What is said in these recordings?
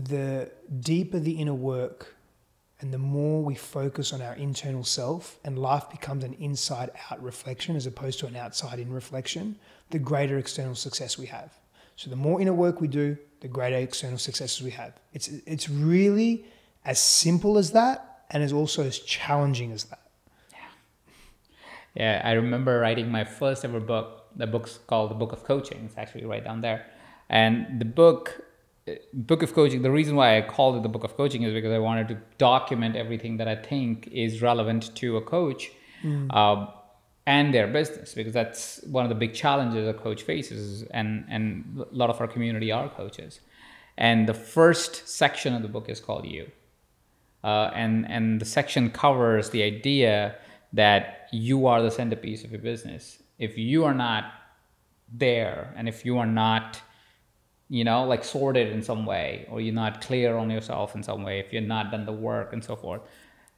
the deeper the inner work and the more we focus on our internal self, and life becomes an inside out reflection as opposed to an outside in reflection, the greater external success we have. So the more inner work we do, the greater external successes we have. It's really as simple as that, and is also as challenging as that. Yeah, I remember writing my first ever book. The book's called The Book of Coaching. It's actually right down there. And the book of Coaching, the reason why I called it The Book of Coaching is because I wanted to document everything that I think is relevant to a coach and their business, because that's one of the big challenges a coach faces, and a lot of our community are coaches. And the first section of the book is called You. And the section covers the idea that you are the centerpiece of your business. If you are not there, and if you are not, like sorted in some way, or you're not clear on yourself in some way, if you're not done the work and so forth.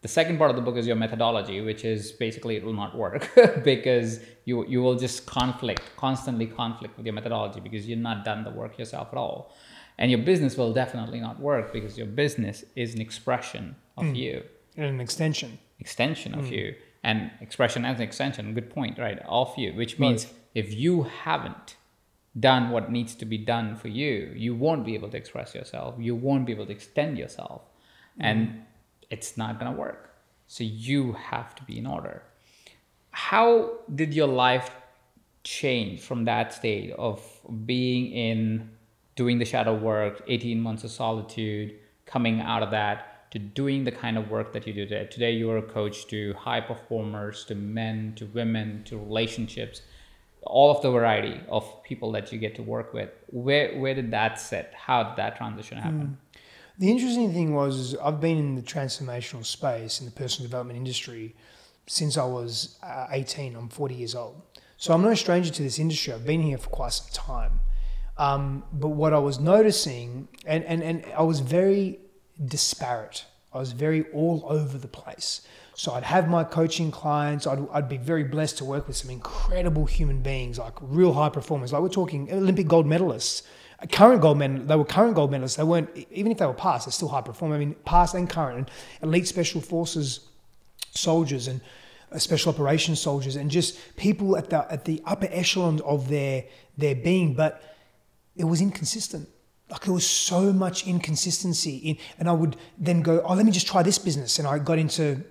The second part of the book is your methodology, which is basically it will not work because you will just constantly conflict with your methodology because you're not done the work yourself at all. And your business will definitely not work because your business is an expression of you. And an extension. Of you. And expression as an extension, good point, right? Of you, which means if you haven't done what needs to be done for you, you won't be able to express yourself. You won't be able to extend yourself. And it's not going to work. So you have to be in order. How did your life change from that state of being doing the shadow work, 18 months of solitude, coming out of that, to doing the kind of work that you do today? Today you are a coach to high performers, to men, to women, to relationships, all of the variety of people that you get to work with. Where did that sit? How did that transition happen? The interesting thing was I've been in the transformational space in the personal development industry since I was 18. I'm 40 years old. So I'm no stranger to this industry. I've been here for quite some time. But what I was noticing, and I was very disparate. I was very all over the place. So I'd have my coaching clients. I'd be very blessed to work with some incredible human beings, like real high performers. Like we're talking Olympic gold medalists. Current gold medalists, they were current gold medalists. They weren't, even if they were past, they're still high performers. I mean, past and current, and elite special forces soldiers and special operations soldiers, and just people at the upper echelon of their being. But it was inconsistent. Like there was so much inconsistency and I would then go, let me just try this business. And I got into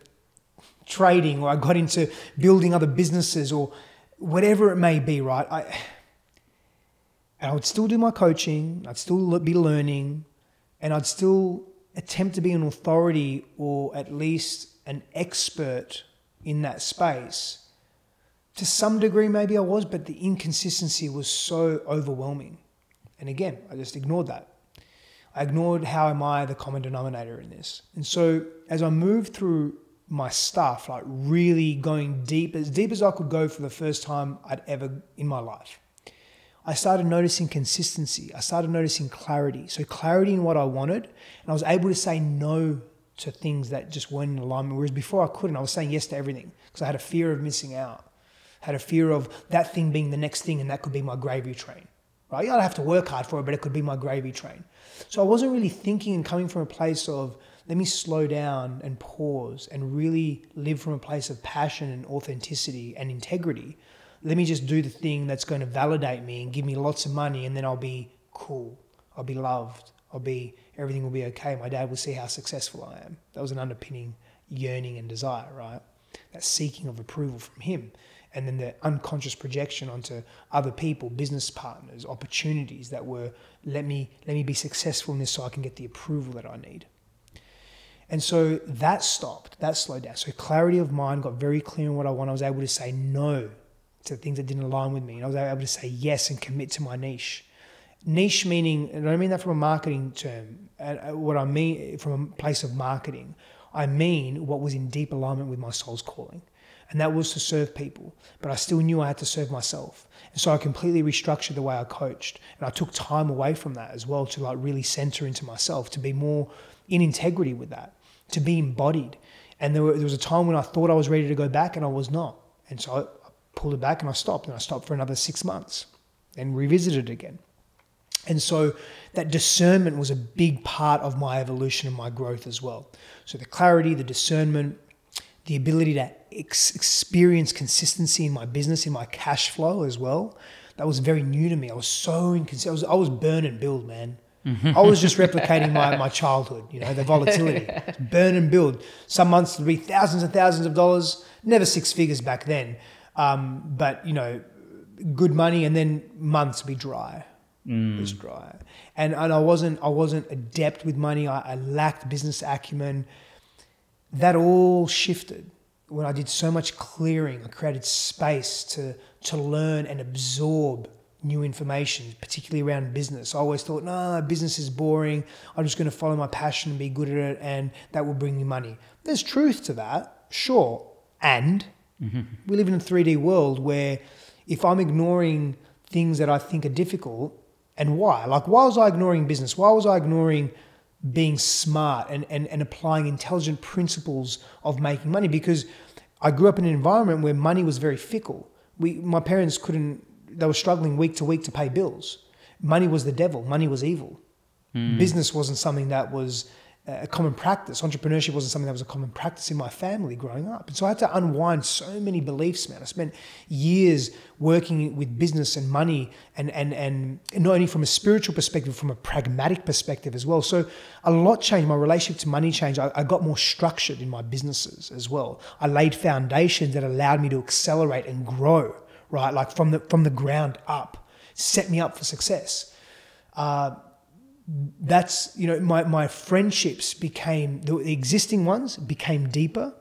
trading, or I got into building other businesses, or whatever it may be, right? And I would still do my coaching, I'd still be learning, and I'd still attempt to be an authority or at least an expert in that space. To some degree, maybe I was, but the inconsistency was so overwhelming. And again, I just ignored that. I ignored how am I the common denominator in this. And so as I moved through my stuff, like really going deep as I could go for the first time I'd ever in my life, I started noticing consistency. I started noticing clarity. So clarity in what I wanted. And I was able to say no to things that just weren't in alignment. Whereas before I couldn't. I was saying yes to everything because I had a fear of missing out. I had a fear of that thing being the next thing, and that could be my gravy train. Right? I'd have to work hard for it, but it could be my gravy train. So I wasn't really thinking and coming from a place of, let me slow down and pause and really live from a place of passion and authenticity and integrity. Let me just do the thing that's going to validate me and give me lots of money, and then I'll be cool. I'll be loved. Everything will be okay. My dad will see how successful I am. That was an underpinning yearning and desire, right? That seeking of approval from him. And then the unconscious projection onto other people, business partners, opportunities that were, let me be successful in this so I can get the approval that I need. And so that stopped, that slowed down. So clarity of mind, got very clear on what I want. I was able to say no to things that didn't align with me. And I was able to say yes and commit to my niche. Niche meaning, and I don't mean that from a marketing term. What I mean from a place of marketing, I mean what was in deep alignment with my soul's calling. And that was to serve people. But I still knew I had to serve myself. And so I completely restructured the way I coached. And I took time away from that as well to like really center into myself, to be more in integrity with that, to be embodied. And there was a time when I thought I was ready to go back and I was not. And so I pulled it back and I stopped. And I stopped for another 6 months and revisited it again. And so that discernment was a big part of my evolution and my growth as well. So the clarity, the discernment, the ability to experience consistency in my business, in my cash flow as well, that was very new to me. I was so inconsistent. I was burn and build, man. I was just replicating my childhood, you know, the volatility. Burn and build. Some months would be thousands and thousands of dollars, never six figures back then. But, you know, good money, and then months would be dry. It was dry. And I wasn't adept with money. I lacked business acumen. That all shifted when I did so much clearing. I created space to learn and absorb new information, particularly around business. I always thought, no, business is boring. I'm just going to follow my passion and be good at it, and that will bring me money. There's truth to that, sure. And we live in a 3D world where if I'm ignoring things that I think are difficult, and why? Like, why was I ignoring business? Why was I ignoring being smart and applying intelligent principles of making money? Because I grew up in an environment where money was very fickle. My parents they were struggling week to week to pay bills. Money was the devil. Money was evil. Business wasn't something that was a common practice. Entrepreneurship wasn't something that was a common practice in my family growing up. And so I had to unwind so many beliefs, man. I spent years working with business and money and not only from a spiritual perspective, from a pragmatic perspective as well. So a lot changed. My relationship to money changed. I got more structured in my businesses as well. I laid foundations that allowed me to accelerate and grow, right? Like from the ground up, set me up for success. That's, you know, my friendships became, the existing ones became deeper,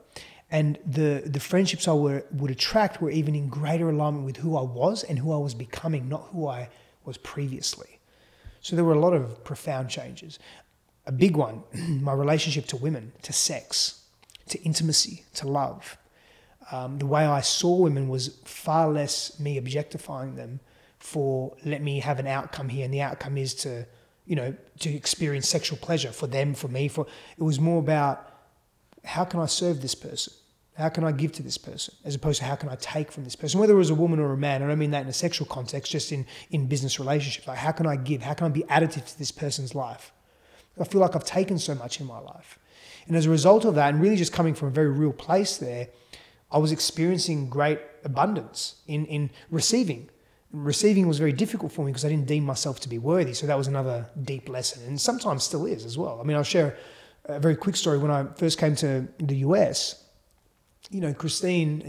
and the friendships I would attract were even in greater alignment with who I was and who I was becoming, not who I was previously. So there were a lot of profound changes. A big one, my relationship to women, to sex, to intimacy, to love. The way I saw women was far less me objectifying them for, let me have an outcome here, and the outcome is to, you know, to experience sexual pleasure for them, for me. It was more about, how can I serve this person? How can I give to this person? As opposed to, how can I take from this person? Whether it was a woman or a man, I don't mean that in a sexual context, just in business relationships. Like, how can I give? How can I be additive to this person's life? I feel like I've taken so much in my life. And as a result of that, and really just coming from a very real place there, I was experiencing great abundance in receiving. Receiving was very difficult for me because I didn't deem myself to be worthy. So that was another deep lesson, and sometimes still is as well. I mean, I'll share a very quick story. When I first came to the US, you know, Christine,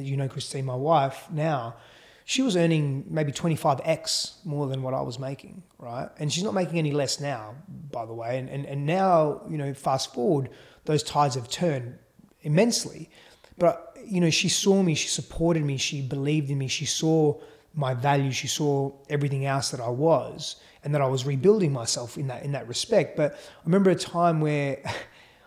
my wife now, she was earning maybe 25x more than what I was making, right? And she's not making any less now, by the way. And now, you know, fast forward, those tides have turned immensely. But, you know, she saw me, she supported me, she believed in me, she saw my value, she saw everything else that I was, and that I was rebuilding myself in that respect. But I remember a time where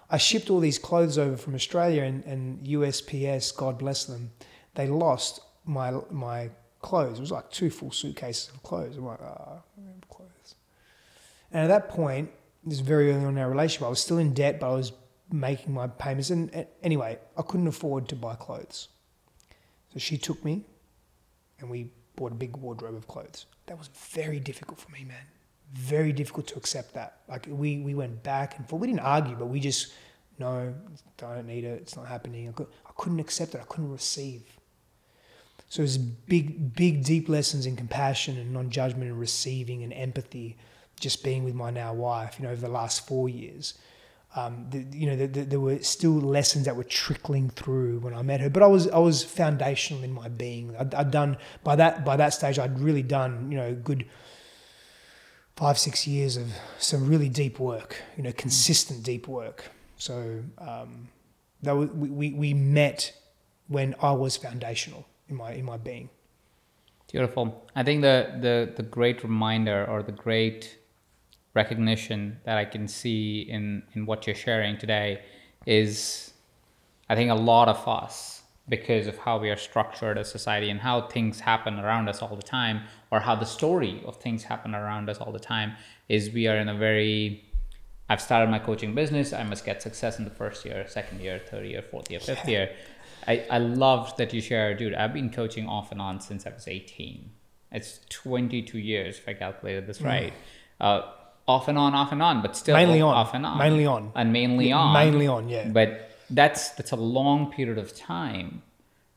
I shipped all these clothes over from Australia, and USPS, God bless them, they lost my clothes. It was like 2 full suitcases of clothes. I'm like, I don't have clothes. And at that point, this is very early on in our relationship, I was still in debt, but I was making my payments. And anyway, I couldn't afford to buy clothes. So she took me, and we bought a big wardrobe of clothes. That was very difficult for me, man. Very difficult to accept that. Like, we went back and forth. We didn't argue, but we just, no, I don't need it. It's not happening. I couldn't accept it. I couldn't receive. So it was big, deep lessons in compassion and non-judgment and receiving and empathy, just being with my now wife, you know, over the last 4 years. There were still lessons that were trickling through when I met her, but I was foundational in my being. I'd done by that stage. I'd really done, you know, good 5-6 years of some really deep work, you know, consistent deep work. So we met when I was foundational in my being. Beautiful. I think the great reminder, or the great recognition that I can see in what you're sharing today is, I think a lot of us, because of how we are structured as society and how things happen around us all the time, or how the story of things happen around us all the time, is we are in a very, I've started my coaching business, I must get success in the first year, second year, third year, fourth year, fifth year. I loved that you shared, dude, I've been coaching off and on since I was 18. It's 22 years, if I calculated this right. off and on, but still Mainly on. off and on. Mainly on. And mainly Yeah, on. mainly on, yeah. But that's a long period of time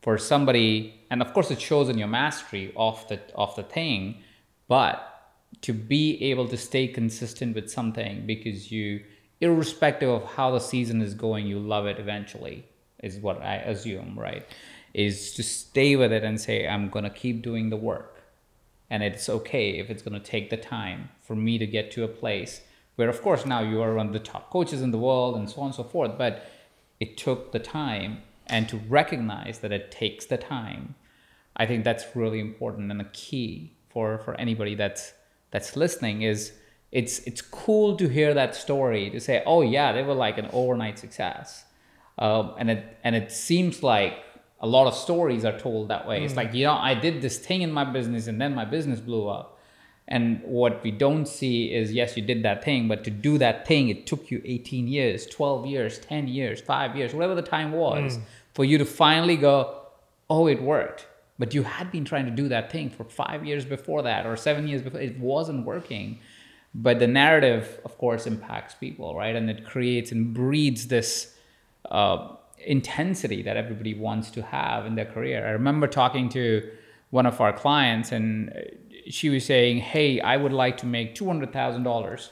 for somebody, and of course it shows in your mastery of the thing, but to be able to stay consistent with something because you, irrespective of how the season is going, you love it eventually, is what I assume, right? Is to stay with it and say, I'm going to keep doing the work. And it's okay if it's going to take the time for me to get to a place where, of course, now you are one of the top coaches in the world and so on and so forth, but it took the time, and to recognize that it takes the time. I think that's really important, and a key for anybody that's listening is it's cool to hear that story, to say, oh yeah, they were like an overnight success. And it seems like a lot of stories are told that way. It's like, I did this thing in my business and then my business blew up. And what we don't see is, yes, you did that thing, but to do that thing, it took you 18 years, 12 years, 10 years, 5 years, whatever the time was, for you to finally go, oh, it worked. But you had been trying to do that thing for 5 years before that, or 7 years before. It wasn't working. But the narrative, of course, impacts people, right? And it creates and breeds this intensity that everybody wants to have in their career. I remember talking to one of our clients, and she was saying, hey, I would like to make $200,000,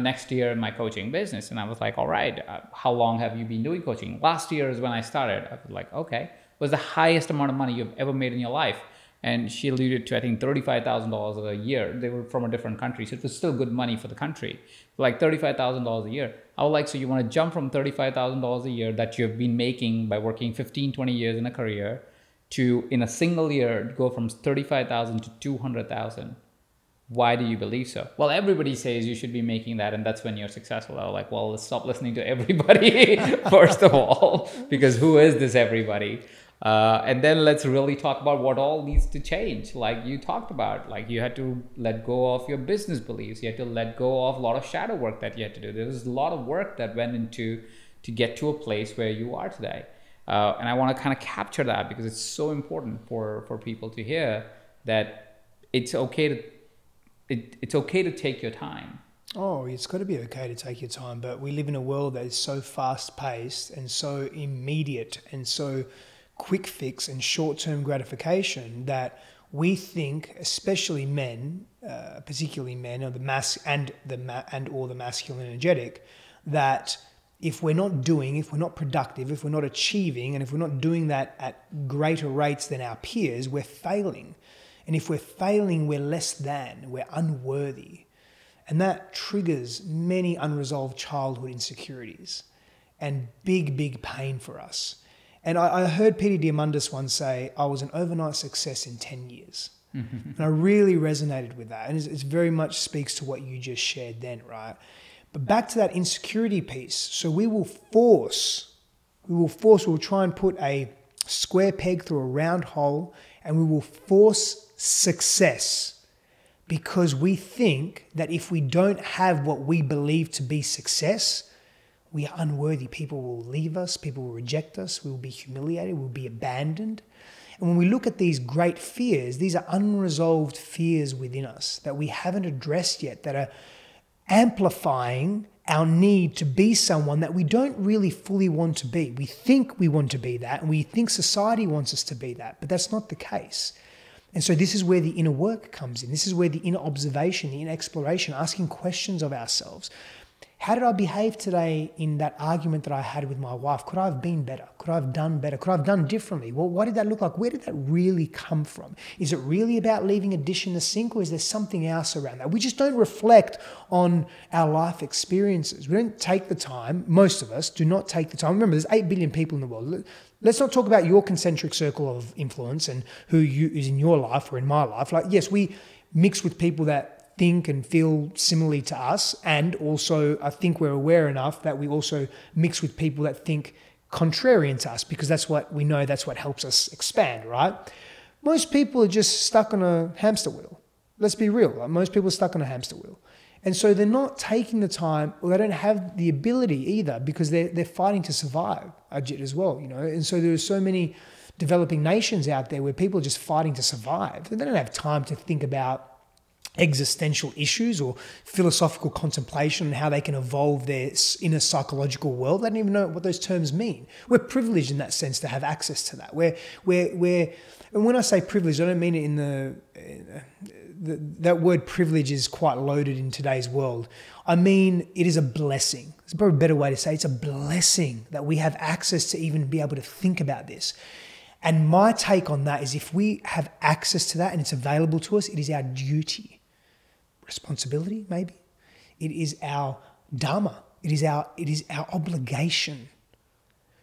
next year in my coaching business. And I was like, all right, how long have you been doing coaching? Last year is when I started. I was like, okay. Was the highest amount of money you've ever made in your life? And she alluded to, I think, $35,000 a year. They were from a different country, so it was still good money for the country. Like $35,000 a year. I was like, so you want to jump from $35,000 a year that you've been making by working 15, 20 years in a career to, in a single year, go from 35,000 to 200,000. Why do you believe so? Well, everybody says you should be making that, and that's when you're successful. I was like, well, let's stop listening to everybody, first of all, because who is this everybody? And then let's really talk about what all needs to change. Like you talked about, like you had to let go of your business beliefs. You had to let go of a lot of shadow work that you had to do. There was a lot of work that went into to get to a place where you are today. And I want to kind of capture that because it's so important for people to hear that it's okay to take your time. Oh, it's got to be okay to take your time, but we live in a world that is so fast-paced and so immediate and so quick fix and short-term gratification that we think, especially men, particularly men, or the masculine energetic, that if we're not doing, if we're not productive, if we're not achieving, and if we're not doing that at greater rates than our peers, we're failing. And if we're failing, we're less than, we're unworthy. And that triggers many unresolved childhood insecurities and big pain for us. And I heard Peter Diamandis once say, I was an overnight success in 10 years. And I really resonated with that. And it very much speaks to what you just shared then, right? But back to that insecurity piece. So we will try and put a square peg through a round hole, and we will force success because we think that if we don't have what we believe to be success, we are unworthy. People will leave us. People will reject us. We will be humiliated. We will be abandoned. And when we look at these great fears, these are unresolved fears within us that we haven't addressed yet, that are amplifying our need to be someone that we don't really fully want to be. We think we want to be that, and we think society wants us to be that, but that's not the case. And so this is where the inner work comes in. This is where the inner observation, the inner exploration, asking questions of ourselves. How did I behave today in that argument that I had with my wife? Could I have been better? Could I have done better? Could I have done differently? Well, what did that look like? Where did that really come from? Is it really about leaving a dish in the sink, or is there something else around that? We just don't reflect on our life experiences. We don't take the time, most of us do not take the time. Remember, there's 8 billion people in the world. Let's not talk about your concentric circle of influence and who is in your life or in my life. Like, yes, we mix with people that think and feel similarly to us, and also I think we're aware enough that we also mix with people that think contrarian to us, because that's what we know, that's what helps us expand, right? Most people are just stuck on a hamster wheel. Let's be real. Like, most people are stuck on a hamster wheel. And so they're not taking the time, or they don't have the ability either, because they're fighting to survive, Ajit, as well, And so there are so many developing nations out there where people are just fighting to survive. They don't have time to think about existential issues or philosophical contemplation on how they can evolve their inner psychological world. They don't even know what those terms mean. We're privileged in that sense to have access to that. And when I say privileged, I don't mean it in that word privilege is quite loaded in today's world. I mean, it is a blessing. It's probably a better way to say it. It's a blessing that we have access to even be able to think about this. And my take on that is if we have access to that and it's available to us, it is our duty, responsibility maybe. It is our dharma. It is our obligation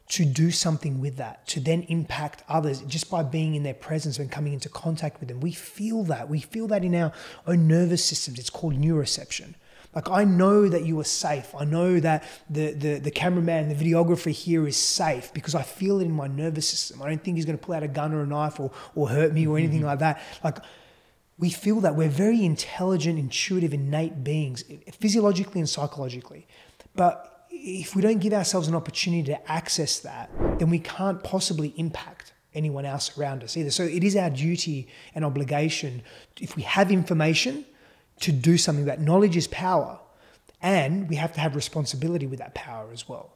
to do something with that, to then impact others just by being in their presence and coming into contact with them. We feel that. We feel that in our own nervous systems. It's called neuroception. Like, I know that you are safe. I know that the cameraman, the videographer here is safe because I feel it in my nervous system. I don't think he's going to pull out a gun or a knife or hurt me or anything like that. Like, we feel that. We're very intelligent, intuitive, innate beings, physiologically and psychologically. But if we don't give ourselves an opportunity to access that, then we can't possibly impact anyone else around us either. So it is our duty and obligation, if we have information, to do something. That knowledge is power, and we have to have responsibility with that power as well.